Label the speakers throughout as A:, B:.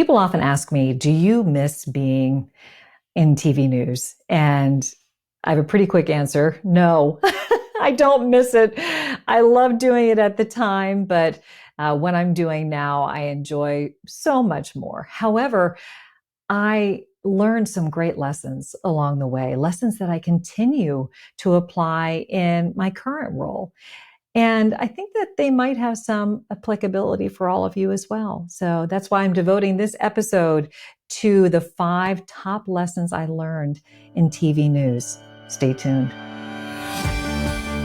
A: People often ask me, do you miss being in TV news? And I have a pretty quick answer. No, I don't miss it. I love doing it at the time, but what I'm doing now, I enjoy so much more. However, I learned some great lessons along the way, lessons that I continue to apply in my current role. And I think that they might have some applicability for all of you as well. So that's why I'm devoting this episode to the 5 top lessons I learned in TV news. Stay tuned.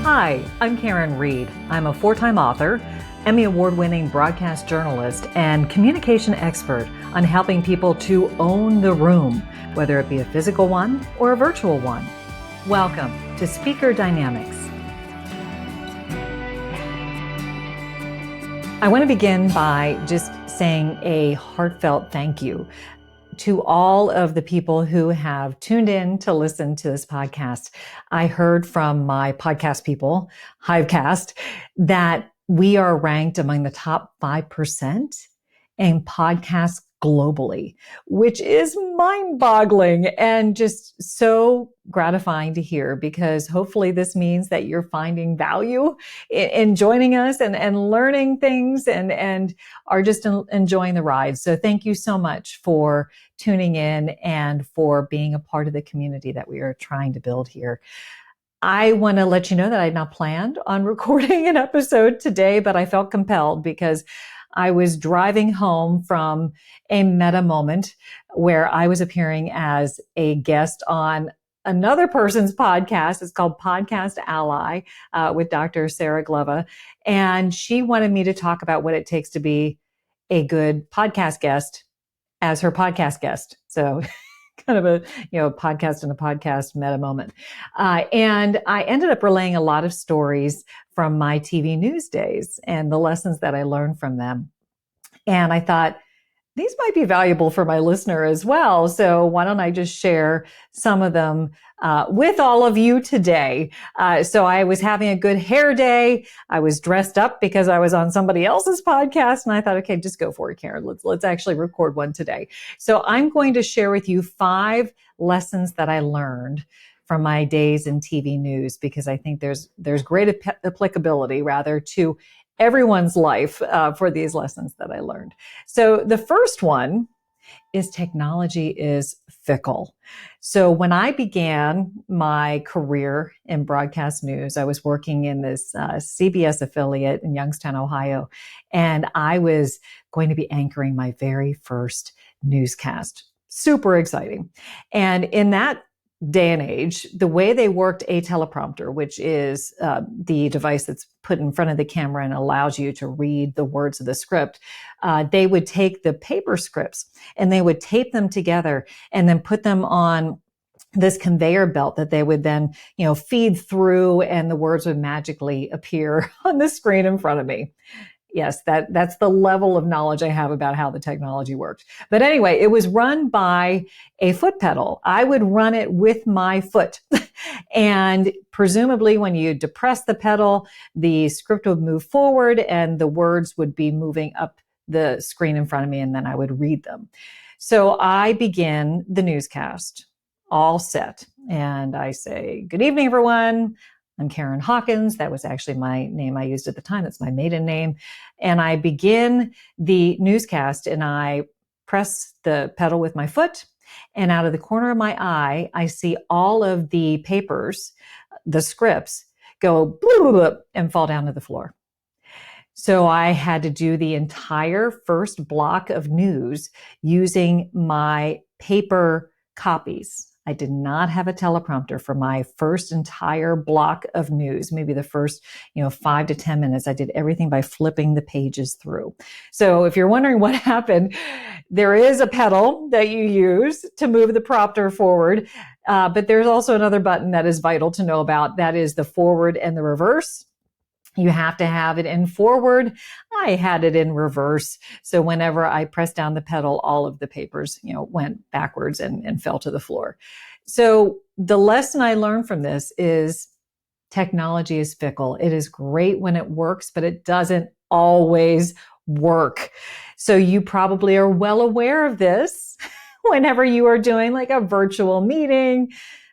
A: Hi, I'm Karin Reed. I'm a 4-time author, Emmy Award-winning broadcast journalist, and communication expert on helping people to own the room, whether it be a physical one or a virtual one. Welcome to Speaker Dynamics. I want to begin by just saying a heartfelt thank you to all of the people who have tuned in to listen to this podcast. I heard from my podcast people, Hivecast, that we are ranked among the top 5% in podcasts globally, which is mind-boggling and just so gratifying to hear, because hopefully this means that you're finding value in joining us and learning things and are just enjoying the ride. So thank you so much for tuning in and for being a part of the community that we are trying to build here. I want to let you know that I had not planned on recording an episode today, but I felt compelled because I was driving home from a meta moment where I was appearing as a guest on another person's podcast. It's called Podcast Ally with Dr. Sarah Gleva. And she wanted me to talk about what it takes to be a good podcast guest as her podcast guest. So kind of a, podcast and a podcast meta moment. And I ended up relaying a lot of stories from my TV news days and the lessons that I learned from them. And I thought, these might be valuable for my listener as well. So why don't I just share some of them with all of you today? So I was having a good hair day. I was dressed up because I was on somebody else's podcast, and I thought, okay, just go for it, Karin. Let's actually record one today. So I'm going to share with you 5 lessons that I learned from my days in TV news, because I think there's great applicability rather to everyone's life for these lessons that I learned. So the first one is technology is fickle. So when I began my career in broadcast news, I was working in this CBS affiliate in Youngstown, Ohio, and I was going to be anchoring my very first newscast. Super exciting. And in that day and age, the way they worked a teleprompter, which is the device that's put in front of the camera and allows you to read the words of the script, they would take the paper scripts and they would tape them together and then put them on this conveyor belt that they would then, feed through, and the words would magically appear on the screen in front of me. Yes, that's the level of knowledge I have about how the technology worked. But anyway, it was run by a foot pedal. I would run it with my foot. And presumably when you depress the pedal, the script would move forward and the words would be moving up the screen in front of me, and then I would read them. So I begin the newscast, all set. And I say, good evening, everyone. I'm Karen Hawkins. That was actually my name I used at the time. That's my maiden name. And I begin the newscast and I press the pedal with my foot. And out of the corner of my eye, I see all of the papers, the scripts, go bloop, bloop, bloop, and fall down to the floor. So I had to do the entire first block of news using my paper copies. I did not have a teleprompter for my first entire block of news. Maybe the first, 5 to 10 minutes, I did everything by flipping the pages through. So if you're wondering what happened, there is a pedal that you use to move the prompter forward. But there's also another button that is vital to know about. That is the forward and the reverse. You have to have it in forward. I had it in reverse. So whenever I pressed down the pedal, all of the papers, went backwards and fell to the floor. So the lesson I learned from this is technology is fickle. It is great when it works, but it doesn't always work. So you probably are well aware of this whenever you are doing like a virtual meeting,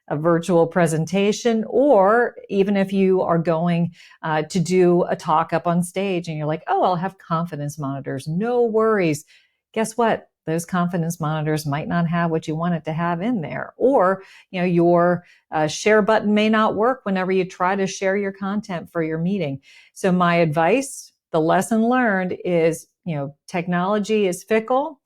A: a virtual presentation, or even if you are going to do a talk up on stage and you're like, oh, I'll have confidence monitors, no worries. Guess what? Those confidence monitors might not have what you want it to have in there. Or, your share button may not work whenever you try to share your content for your meeting. So my advice, the lesson learned is, technology is fickle.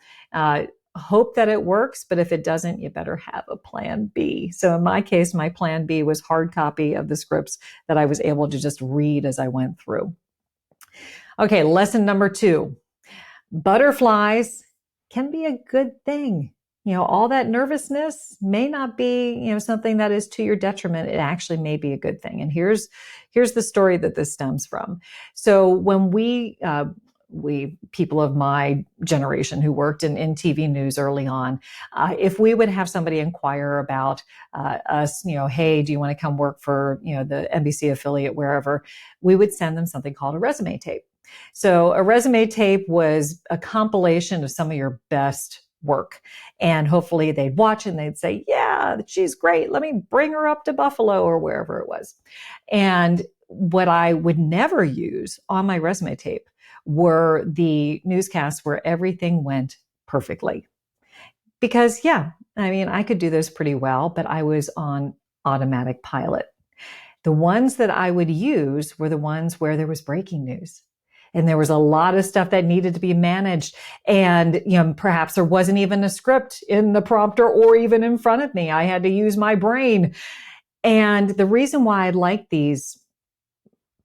A: Hope that it works, but if it doesn't, you better have a plan B. So in my case, my plan B was hard copy of the scripts that I was able to just read as I went through. Okay, lesson number 2. Butterflies can be a good thing. All that nervousness may not be, something that is to your detriment. It actually may be a good thing. And here's the story that this stems from. So when we people of my generation who worked in TV news early on, if we would have somebody inquire about us, hey, do you want to come work for, the NBC affiliate, wherever, we would send them something called a resume tape. So a resume tape was a compilation of some of your best work. And hopefully they'd watch and they'd say, yeah, she's great. Let me bring her up to Buffalo or wherever it was. And what I would never use on my resume tape were the newscasts where everything went perfectly. Because, I could do those pretty well, but I was on automatic pilot. The ones that I would use were the ones where there was breaking news. And there was a lot of stuff that needed to be managed. And, perhaps there wasn't even a script in the prompter or even in front of me. I had to use my brain. And the reason why I like these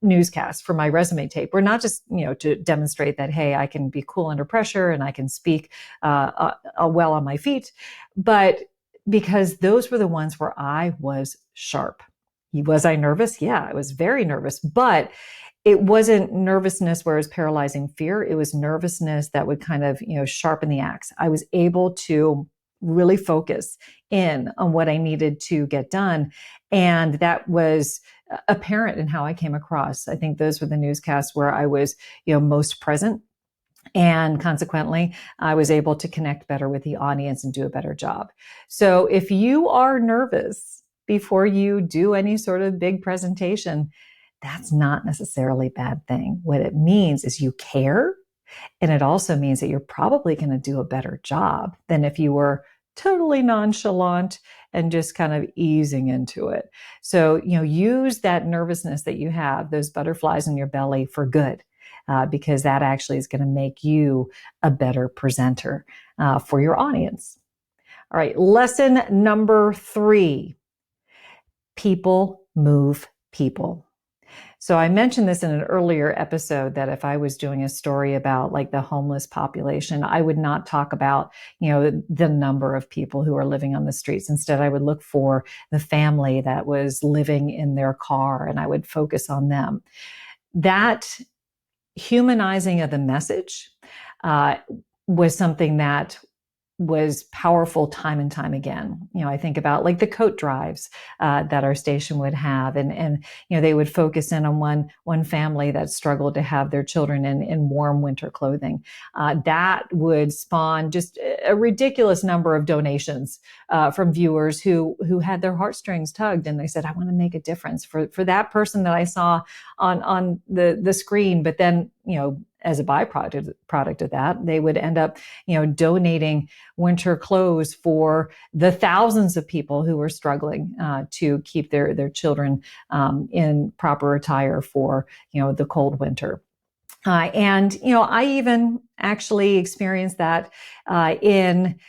A: newscasts for my resume tape were not just, to demonstrate that, hey, I can be cool under pressure and I can speak well on my feet, but because those were the ones where I was sharp. Was I nervous? Yeah, I was very nervous, but it wasn't nervousness where it was paralyzing fear. It was nervousness that would kind of, sharpen the axe. I was able to really focus in on what I needed to get done. And that was apparent in how I came across. I think those were the newscasts where I was, most present. And consequently, I was able to connect better with the audience and do a better job. So if you are nervous before you do any sort of big presentation, that's not necessarily a bad thing. What it means is you care. And it also means that you're probably going to do a better job than if you were totally nonchalant and just kind of easing into it. So, use that nervousness that you have, those butterflies in your belly, for good, because that actually is going to make you a better presenter for your audience. All right, lesson number 3, people move people. So I mentioned this in an earlier episode that if I was doing a story about like the homeless population, I would not talk about, the number of people who are living on the streets. Instead, I would look for the family that was living in their car and I would focus on them. That humanizing of the message was something that was powerful time and time again. I think about like the coat drives that our station would have, and they would focus in on one family that struggled to have their children in warm winter clothing. That would spawn just a ridiculous number of donations from viewers who had their heartstrings tugged, and they said, "I want to make a difference for that person that I saw on the screen." But then, as a byproduct of that, they would end up, donating winter clothes for the thousands of people who were struggling to keep their children in proper attire for, the cold winter. And I even actually experienced that in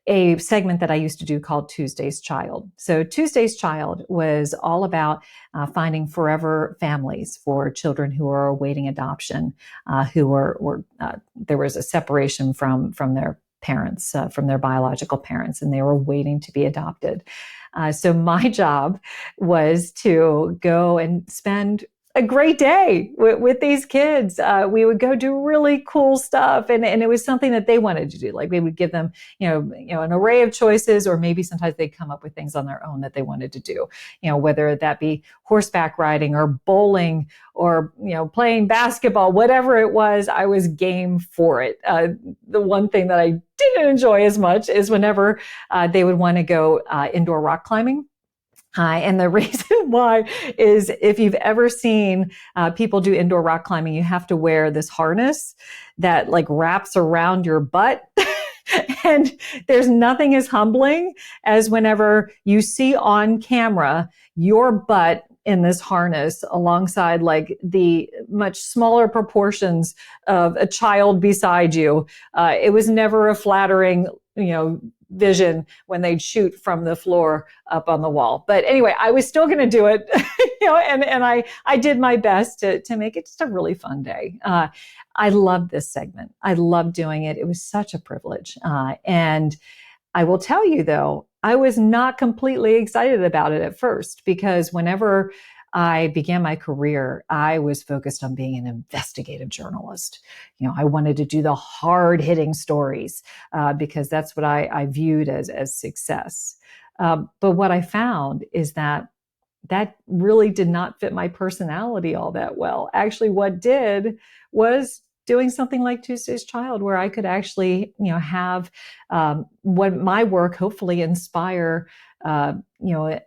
A: a segment that I used to do called Tuesday's Child. So Tuesday's Child was all about finding forever families for children who are awaiting adoption, who were there was a separation from their parents, from their biological parents, and they were waiting to be adopted. So my job was to go and spend a great day with these kids. We would go do really cool stuff, and it was something that they wanted to do. Like we would give them, an array of choices, or maybe sometimes they'd come up with things on their own that they wanted to do. Whether that be horseback riding or bowling or playing basketball, whatever it was, I was game for it. The one thing that I didn't enjoy as much is whenever they would want to go indoor rock climbing. And the reason why is if you've ever seen people do indoor rock climbing, you have to wear this harness that like wraps around your butt. And there's nothing as humbling as whenever you see on camera your butt in this harness alongside like the much smaller proportions of a child beside you. It was never a flattering, vision when they'd shoot from the floor up on the wall. But anyway, I was still going to do it, and I did my best to make it just a really fun day. I loved this segment. I loved doing it. It was such a privilege. And I will tell you though, I was not completely excited about it at first, because whenever I began my career, I was focused on being an investigative journalist. I wanted to do the hard-hitting stories because that's what I viewed as success. But what I found is that really did not fit my personality all that well. Actually, what did was doing something like Tuesday's Child, where I could actually, have what my work hopefully inspire, an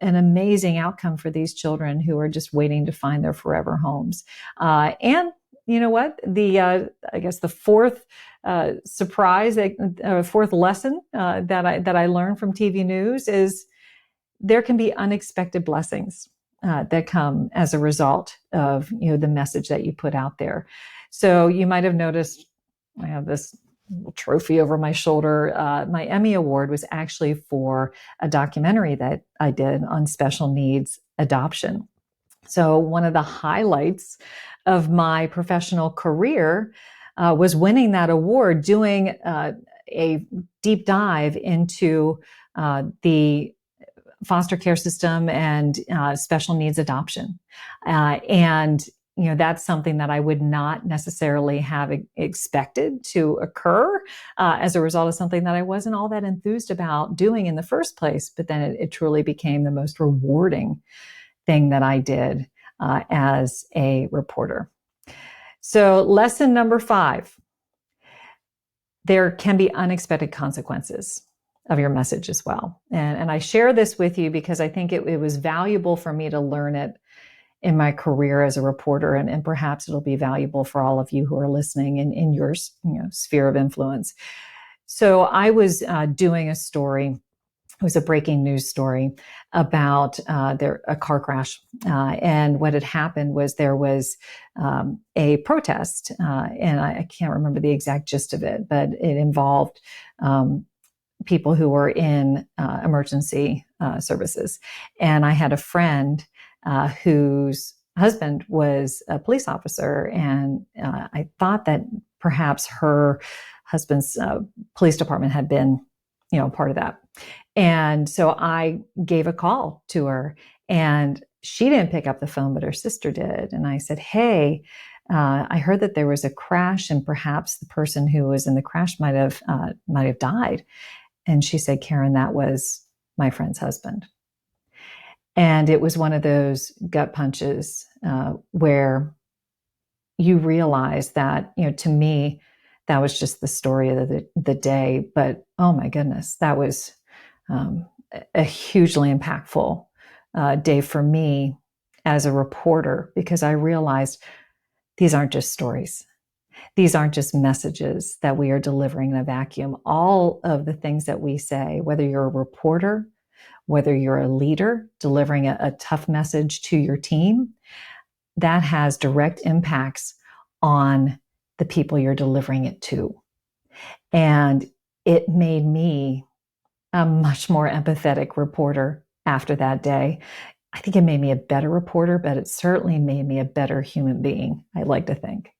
A: amazing outcome for these children who are just waiting to find their forever homes. And you know what? I guess the fourth fourth lesson that I learned from TV news is there can be unexpected blessings that come as a result of the message that you put out there. So you might have noticed I have this little trophy over my shoulder. My Emmy Award was actually for a documentary that I did on special needs adoption. So one of the highlights of my professional career was winning that award, doing a deep dive into the foster care system and special needs adoption. And that's something that I would not necessarily have expected to occur as a result of something that I wasn't all that enthused about doing in the first place. But then it truly became the most rewarding thing that I did as a reporter. So lesson number 5, there can be unexpected consequences of your message as well. And I share this with you because I think it was valuable for me to learn it in my career as a reporter, and perhaps it'll be valuable for all of you who are listening in your sphere of influence. So I was doing a story. It was a breaking news story about a car crash. And what had happened was there was a protest, and I can't remember the exact gist of it, but it involved people who were in emergency services. And I had a friend whose husband was a police officer. And I thought that perhaps her husband's police department had been, part of that. And so I gave a call to her, and she didn't pick up the phone, but her sister did. And I said, hey, I heard that there was a crash, and perhaps the person who was in the crash might have died. And she said, Karin, that was my friend's husband. And it was one of those gut punches where you realize that, to me, that was just the story of the day. But oh my goodness, that was a hugely impactful day for me as a reporter, because I realized these aren't just stories. These aren't just messages that we are delivering in a vacuum. All of the things that we say, whether you're a reporter, whether you're a leader delivering a tough message to your team, that has direct impacts on the people you're delivering it to. And it made me a much more empathetic reporter after that day. I think it made me a better reporter, but it certainly made me a better human being, I like to think.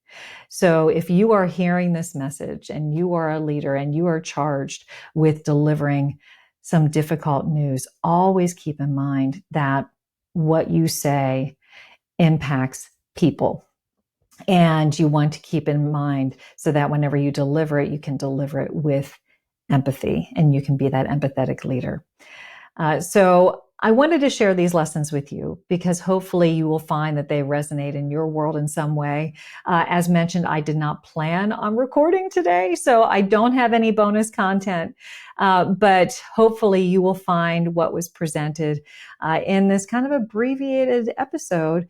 A: So if you are hearing this message and you are a leader and you are charged with delivering some difficult news, always keep in mind that what you say impacts people. And you want to keep in mind so that whenever you deliver it, you can deliver it with empathy and you can be that empathetic leader. So I wanted to share these lessons with you because hopefully you will find that they resonate in your world in some way. As mentioned, I did not plan on recording today, so I don't have any bonus content. But hopefully you will find what was presented in this kind of abbreviated episode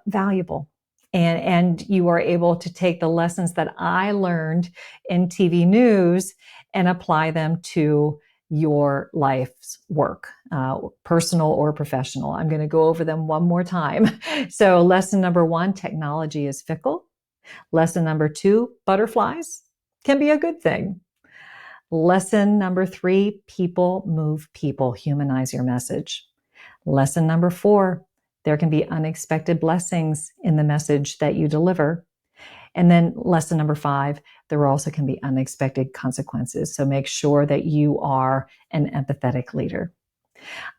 A: valuable. And you are able to take the lessons that I learned in TV news and apply them to your life's work, personal or professional. I'm going to go over them one more time. So lesson number 1, technology is fickle. Lesson number 2, butterflies can be a good thing. Lesson number 3, people move people, humanize your message. Lesson number 4, there can be unexpected blessings in the message that you deliver. And then lesson number 5, there also can be unexpected consequences. So make sure that you are an empathetic leader.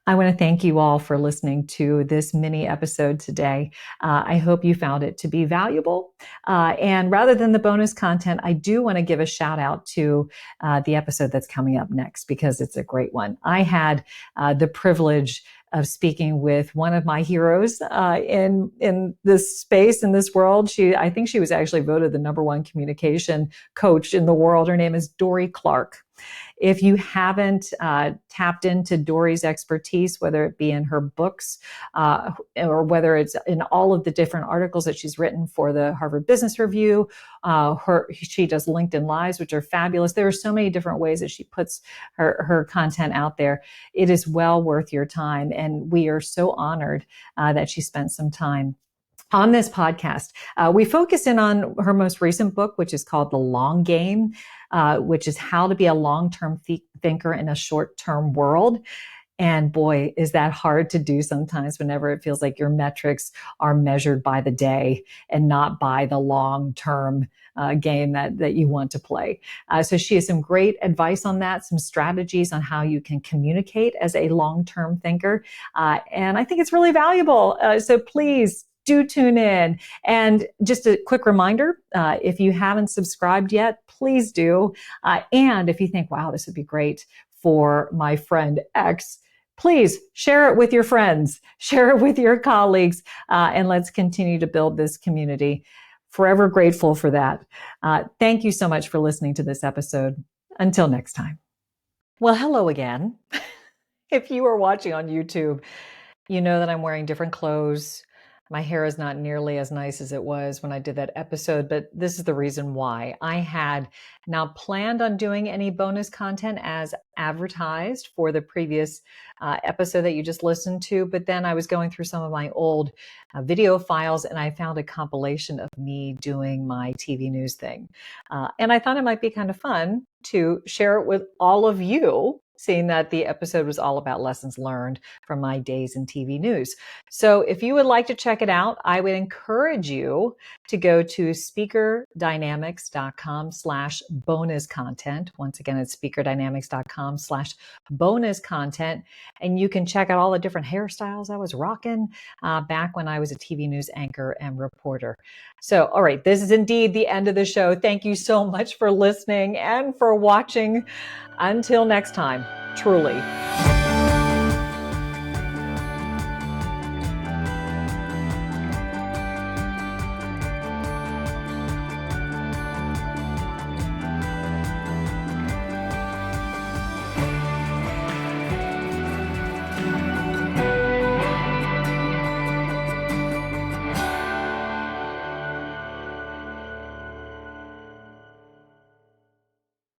A: I want to thank you all for listening to this mini episode today. I hope you found it to be valuable. And rather than the bonus content, I do want to give a shout out to the episode that's coming up next because it's a great one. I had the privilege of speaking with one of my heroes in this space, in this world. I think she was actually voted the #1 communication coach in the world. Her name is Dory Clark. If you haven't tapped into Dory's expertise, whether it be in her books or whether it's in all of the different articles that she's written for the Harvard Business Review, she does LinkedIn Lives, which are fabulous. There are so many different ways that she puts her content out there. It is well worth your time. And we are so honored that she spent some time on this podcast. We focus in on her most recent book, which is called The Long Game, which is how to be a long-term thinker in a short-term world. And boy, is that hard to do sometimes whenever it feels like your metrics are measured by the day and not by the long-term game that you want to play. So she has some great advice on that, some strategies on how you can communicate as a long-term thinker. And I think it's really valuable. So please do tune in. And just a quick reminder, if you haven't subscribed yet, please do. And if you think, wow, this would be great for my friend X, please share it with your friends, share it with your colleagues, and let's continue to build this community. Forever grateful for that. Thank you so much for listening to this episode. Until next time. Well, hello again. If you are watching on YouTube, you know that I'm wearing different clothes. My hair is not nearly as nice as it was when I did that episode, but this is the reason why. I had not planned on doing any bonus content as advertised for the previous episode that you just listened to, but then I was going through some of my old video files and I found a compilation of me doing my TV news thing. And I thought it might be kind of fun to share it with all of you, seeing that the episode was all about lessons learned from my days in TV news. So if you would like to check it out, I would encourage you to go to speakerdynamics.com/bonus content. Once again, it's speakerdynamics.com/bonus content. And you can check out all the different hairstyles I was rocking back when I was a TV news anchor and reporter. So, all right, this is indeed the end of the show. Thank you so much for listening and for watching. Until next time, truly.